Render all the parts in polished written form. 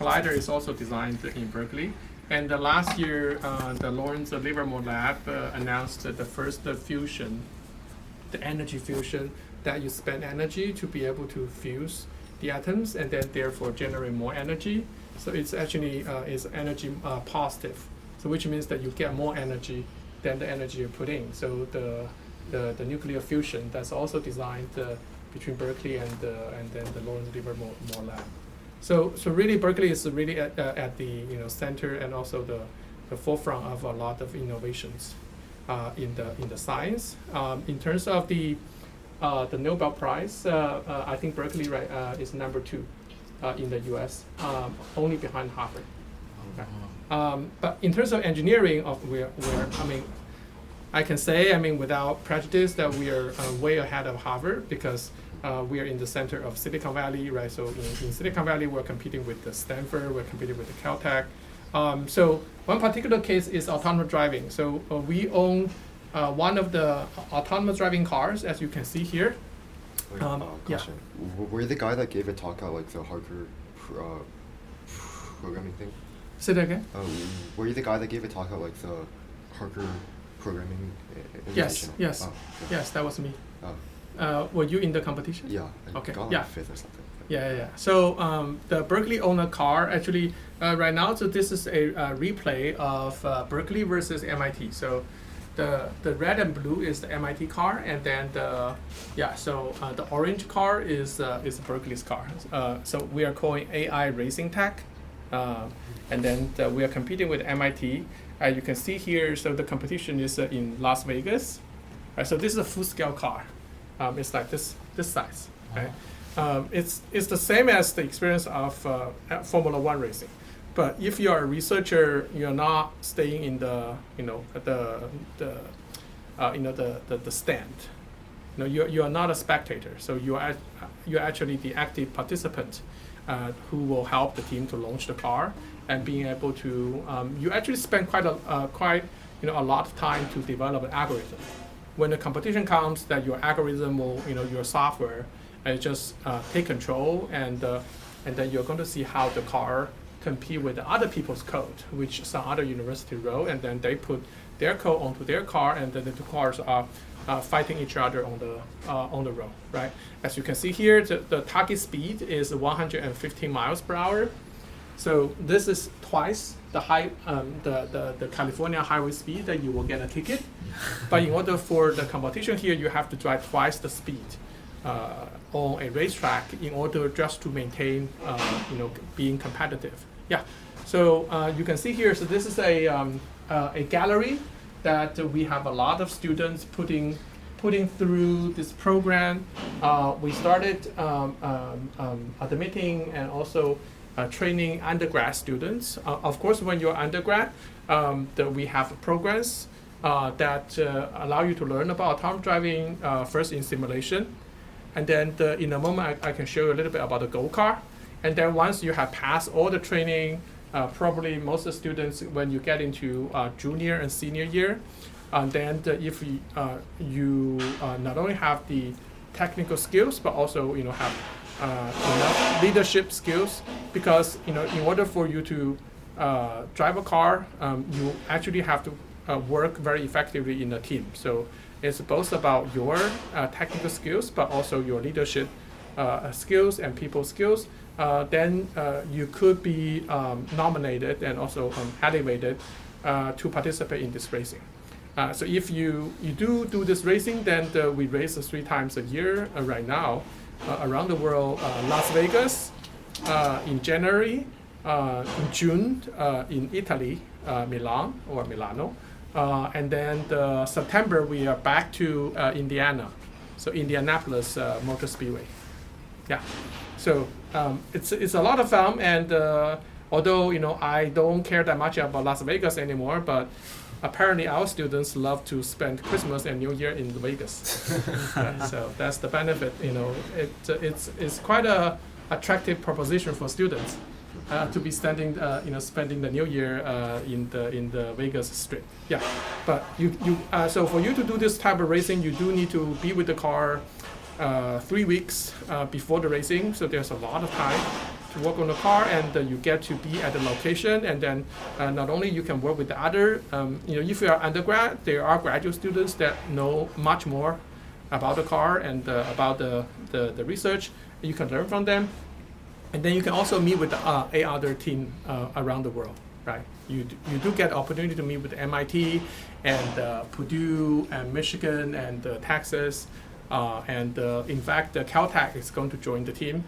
Collider is also designed in Berkeley. And last year, the Lawrence Livermore Lab announced the first fusion, the energy fusion, that you spend energy to be able to fuse the atoms and then therefore generate more energy. So it's actually is energy positive. So which means that you get more energy than the energy you put in. So the nuclear fusion that's also designed between Berkeley and then the Lawrence Livermore Lab. So really Berkeley is really at the center and also the forefront of a lot of innovations in the science. In terms of the Nobel Prize, I think Berkeley is number 2 in the U.S., only behind Harvard. Okay. But in terms of engineering, I can say, without prejudice, that we are way ahead of Harvard because we are in the center of Silicon Valley, right? So in Silicon Valley, we're competing with the Stanford, we're competing with the Caltech. So one particular case is autonomous driving. So we own one of the autonomous driving cars, as you can see here. Wait, question. Yeah. Were you the guy that gave a talk at like the Harvard programming thing? Say that again? Were you the guy that gave a talk at like the Harvard programming? Yes. Oh, yeah. Yes, that was me. Oh. Were you in the competition? Yeah. Okay. Got like 5th or something. Yeah. So the Berkeley owned a car actually right now. So this is a replay of Berkeley versus MIT. So the red and blue is the MIT car, and then the orange car is Berkeley's car. So we are calling AI Racing Tech, and then we are competing with MIT. You can see here. So the competition is in Las Vegas. So this is a full-scale car. It's like this size. Right? It's the same as the experience of Formula One racing, but if you are a researcher, you're not staying in the stand. You are not a spectator. So you're actually the active participant who will help the team to launch the car and being able to. You actually spend quite a lot of time to develop an algorithm. When the competition comes, that your algorithm will, your software, just take control, and then you're going to see how the car compete with other people's code, which some other university wrote, and then they put their code onto their car, and then the two cars are fighting each other on the road, right? As you can see here, the target speed is 115 miles per hour. So this is twice the the California highway speed that you will get a ticket. But in order for the competition here, you have to drive twice the speed on a racetrack in order just to maintain, being competitive. Yeah. So you can see here. So this is a gallery that we have a lot of students putting through this program. We started admitting and also training undergrad students. Of course, when you're undergrad, we have programs that allow you to learn about autonomous driving first in simulation. And then in a moment, I can show you a little bit about the Go car. And then once you have passed all the training, probably most of the students, when you get into junior and senior year, then if you not only have the technical skills, but also have enough leadership skills, because in order for you to drive a car, you actually have to work very effectively in a team. So it's both about your technical skills, but also your leadership skills and people skills. Then you could be nominated and also elevated to participate in this racing. So if you do this racing, then we race 3 times a year right now around the world. Las Vegas in January, in June in Italy, Milano. And then September, we are back to Indiana, so Indianapolis Motor Speedway. Yeah, so it's a lot of fun, and although I don't care that much about Las Vegas anymore, but apparently our students love to spend Christmas and New Year in Vegas. So that's the benefit. It's quite a attractive proposition for students to be spending the New Year in the Vegas Strip. Yeah, but so for you to do this type of racing, you do need to be with the car 3 weeks before the racing. So there's a lot of time to work on the car, and you get to be at the location, and then not only you can work with the other, if you are undergrad, there are graduate students that know much more about the car and about the research. You can learn from them, and then you can also meet with a other team around the world, right? You do get opportunity to meet with MIT and Purdue and Michigan and Texas, and in fact, Caltech is going to join the team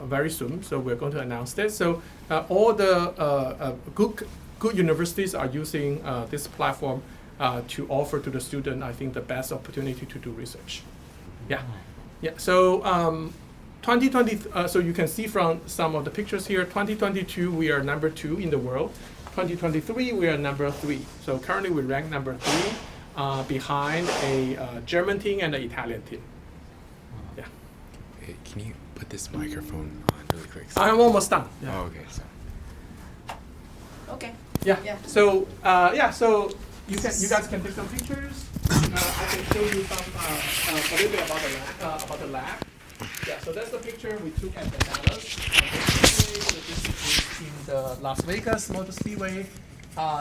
very soon. So we're going to announce this. So all the good universities are using this platform to offer to the student, I think, the best opportunity to do research. Yeah, yeah. So 2020. So you can see from some of the pictures here. 2022, we are number 2 in the world. 2023, we are number 3. So currently, we rank number 3 behind a German team and an Italian team. Yeah. Hey, can you put this microphone on really quick? I'm almost done. Yeah. Oh, okay. So. Okay. Yeah. Yeah. So so you guys can take some pictures. I can show you some a little bit about the lab. Yeah. So that's the picture we took at the Dallas. So this is in the Las Vegas Motor Speedway.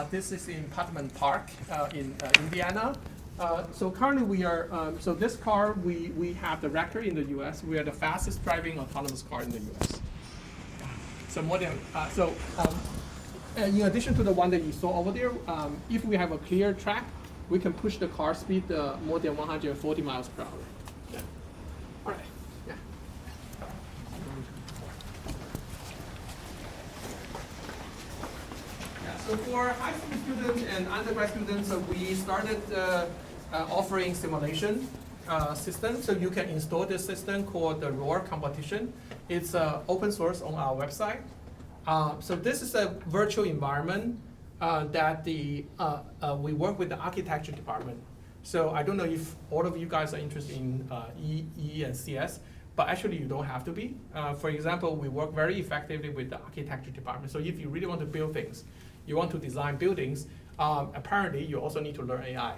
This is in Putnam Park in Indiana. So currently we are, so this car, we have the record in the US. We are the fastest driving autonomous car in the US. So more than, and in addition to the one that you saw over there, if we have a clear track, we can push the car speed more than 140 miles per hour. Yeah. All right. Yeah. So for high school students and undergrad students, we started offering simulation system. So you can install this system called the ROAR competition. It's open source on our website. So this is a virtual environment that we work with the architecture department. So I don't know if all of you guys are interested in EE and CS, but actually you don't have to be. For example, we work very effectively with the architecture department. So if you really want to build things, you want to design buildings, apparently you also need to learn AI.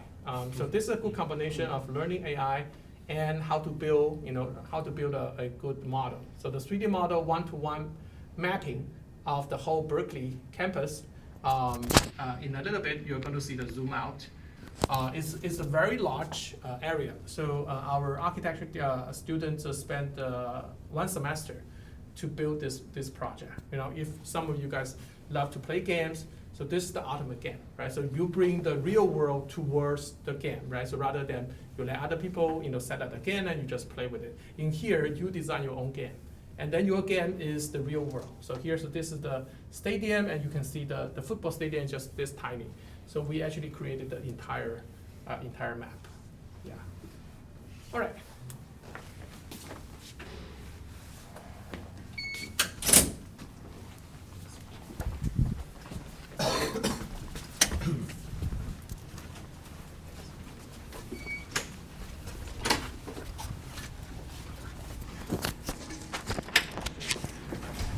So this is a good combination of learning AI and how to build, a good model. So the 3D model, one-to-one mapping of the whole Berkeley campus. In a little bit, you're going to see the zoom out. It's a very large area. So our architecture students spent 1 semester to build this project. If some of you guys love to play games, so this is the ultimate game, right? So you bring the real world towards the game, right? So rather than you let other people, set up the game and you just play with it. In here, you design your own game. And then your game is the real world. So this is the stadium, and you can see the football stadium is just this tiny. So we actually created the entire map. Yeah. All right.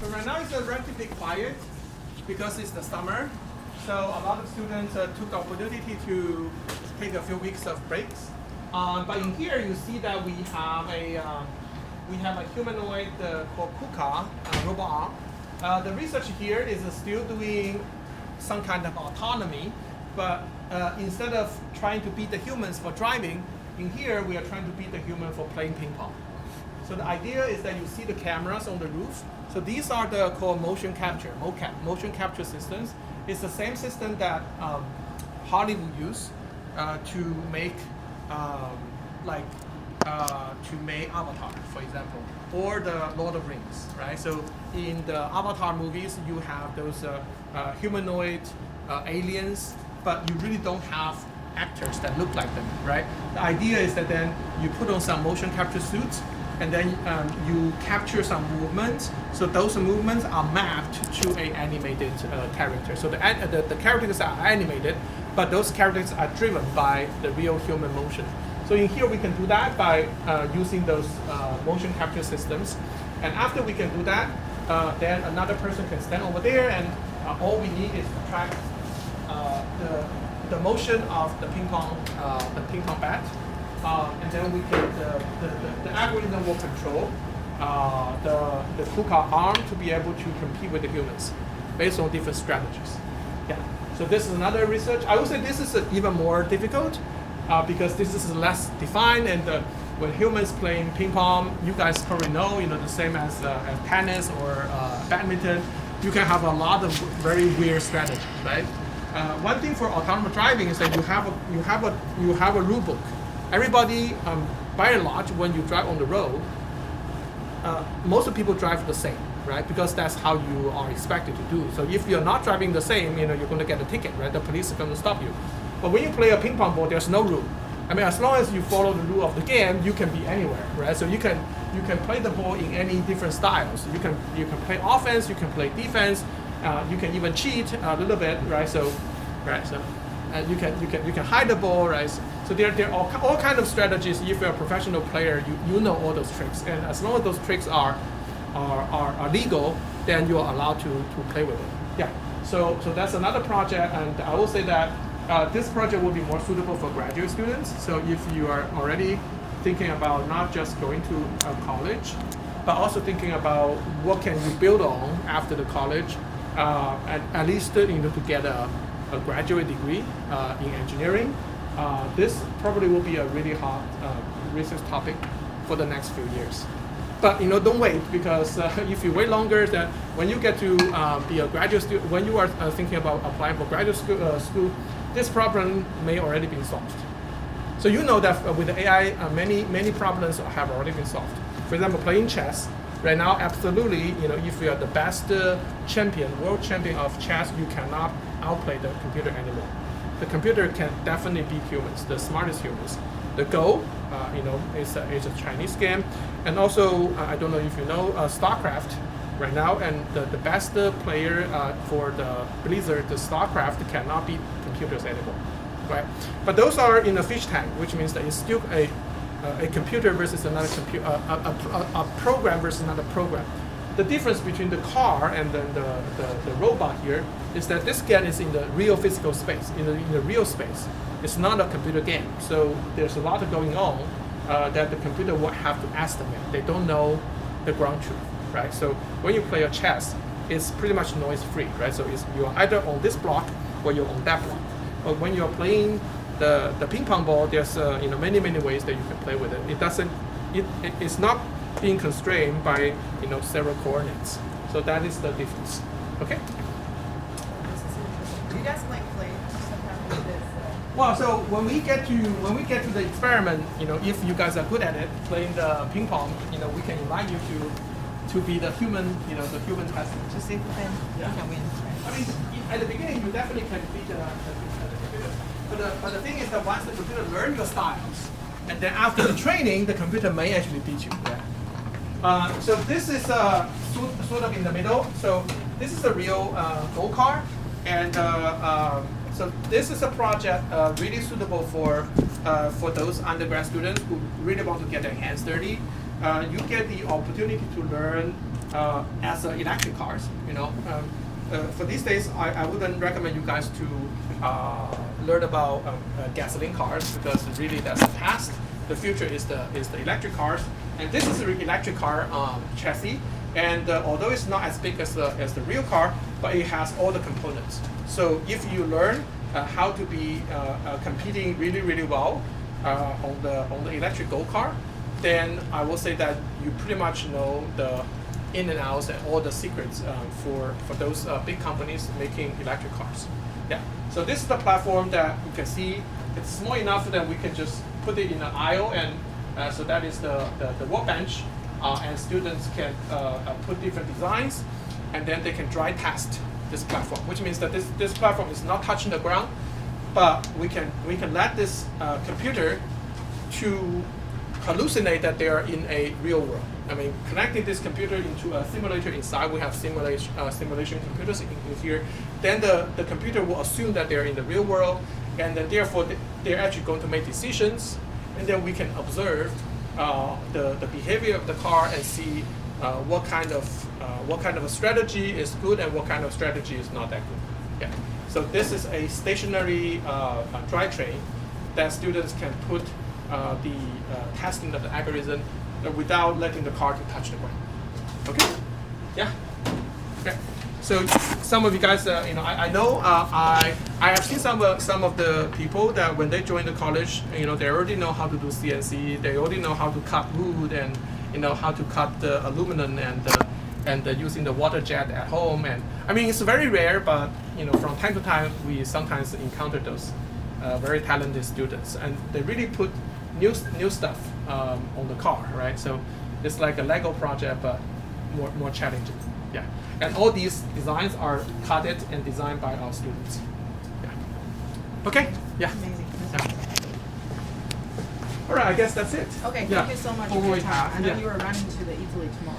So right now it's relatively quiet because it's the summer. So a lot of students took the opportunity to take a few weeks of breaks. But in here you see that we have a humanoid called Kuka robot arm. The research here is still doing some kind of autonomy, but instead of trying to beat the humans for driving, in here we are trying to beat the human for playing ping pong. So the idea is that you see the cameras on the roof. So these are the called motion capture, motion capture systems. It's the same system that Hollywood use to make Avatar, for example, or the Lord of Rings, right? So in the Avatar movies, you have those humanoid aliens, but you really don't have actors that look like them, right? The idea is that then you put on some motion capture suits, and then you capture some movements. So those movements are mapped to an animated character. So the characters are animated, but those characters are driven by the real human motion. So in here we can do that by using those motion capture systems. And after we can do that, then another person can stand over there, and all we need is to track the motion of the ping pong bat. And then we can, the algorithm will control the KUKA arm to be able to compete with the humans based on different strategies. Yeah. So this is another research. I would say this is even more difficult because this is less defined, and when humans playing ping pong, you guys probably know, the same as tennis or badminton, you can have a lot of very weird strategies, right? One thing for autonomous driving is that you have a rule book. Everybody, by and large, when you drive on the road, most of people drive the same, right? Because that's how you are expected to do. So if you're not driving the same, you're going to get a ticket, right? The police are going to stop you. But when you play a ping pong ball, there's no rule. I mean, as long as you follow the rule of the game, you can be anywhere, right? So you can play the ball in any different styles. You can play offense, you can play defense, you can even cheat a little bit, right? So you can hide the ball, right? So there are all kind of strategies. If you're a professional player, you know all those tricks, and as long as those tricks are legal, then you are allowed to play with it. Yeah. So that's another project, and I will say that this project will be more suitable for graduate students. So if you are already thinking about not just going to college, but also thinking about what can you build on after the college, at least to get a graduate degree in engineering, this probably will be a really hot research topic for the next few years. But don't wait, because if you wait longer, then when you get to be a graduate student, when you are thinking about applying for graduate school, this problem may already be solved. So you know that with the AI, many problems have already been solved. For example, playing chess. Right now, absolutely, if you are the best world champion of chess, you cannot outplay the computer anymore. The computer can definitely beat humans, the smartest humans. The Go, is a Chinese game, and also I don't know if you know StarCraft right now, and the best player for the Blizzard, the StarCraft, cannot beat computers anymore, right? But those are in a fish tank, which means that it's still a computer versus another computer, a program versus another program. The difference between the car and then the robot here is that this game is in the real physical space, in the real space. It's not a computer game. So there's a lot going on that the computer will have to estimate. They don't know the ground truth, right? So when you play a chess, it's pretty much noise free, right? So you're either on this block or you're on that block. But when you're playing the ping pong ball, there's many ways that you can play with it. It's not being constrained by several coordinates. So that is the difference. Okay. Do you guys play sometimes with this? Well, so when we get to the experiment, if you guys are good at it, playing the ping pong, we can invite you to be the human, the human tester. To see who can win. I mean, at the beginning, you definitely can beat the computer. But the thing is that once the computer learns your styles, and then after the training, the computer may actually beat you. Yeah. So this is sort of in the middle. So this is a real go-kart, and so this is a project really suitable for those undergrad students who really want to get their hands dirty. You get the opportunity to learn as electric cars. For these days, I wouldn't recommend you guys to learn about gasoline cars, because really that's the past. The future is the electric cars, and this is an electric car chassis. And although it's not as big as the real car, but it has all the components. So if you learn how to be competing really well on the electric go-kart, then I will say that you pretty much know the in and outs and all the secrets for those big companies making electric cars. Yeah. So this is the platform that you can see. It's small enough that we can just put it in an aisle, and so that is the workbench, and students can put different designs, and then they can dry test this platform, which means that this platform is not touching the ground, but we can let this computer to hallucinate that they are in a real world. I mean, connecting this computer into a simulator inside, we have simulation computers in here. Then the computer will assume that they're in the real world, and then therefore they're actually going to make decisions, and then we can observe the behavior of the car and see what kind of a strategy is good and what kind of strategy is not that good. Yeah. So this is a stationary drivetrain that students can put the testing of the algorithm without letting the car to touch the ground. Okay? Yeah. Okay. So some of you guys, I know I have seen some of the people that when they join the college, they already know how to do CNC. They already know how to cut wood and how to cut the aluminum and using the water jet at home. And I mean, it's very rare, but from time to time we sometimes encounter those very talented students, and they really put new stuff on the car, right? So it's like a Lego project, but more challenging. Yeah. And all these designs are coded and designed by our students. Yeah. Okay. Yeah. Amazing. Yeah. All right. I guess that's it. Okay, Yeah. thank you so much Oh, for your wait, time. I know yeah. you were running to the Italy tomorrow.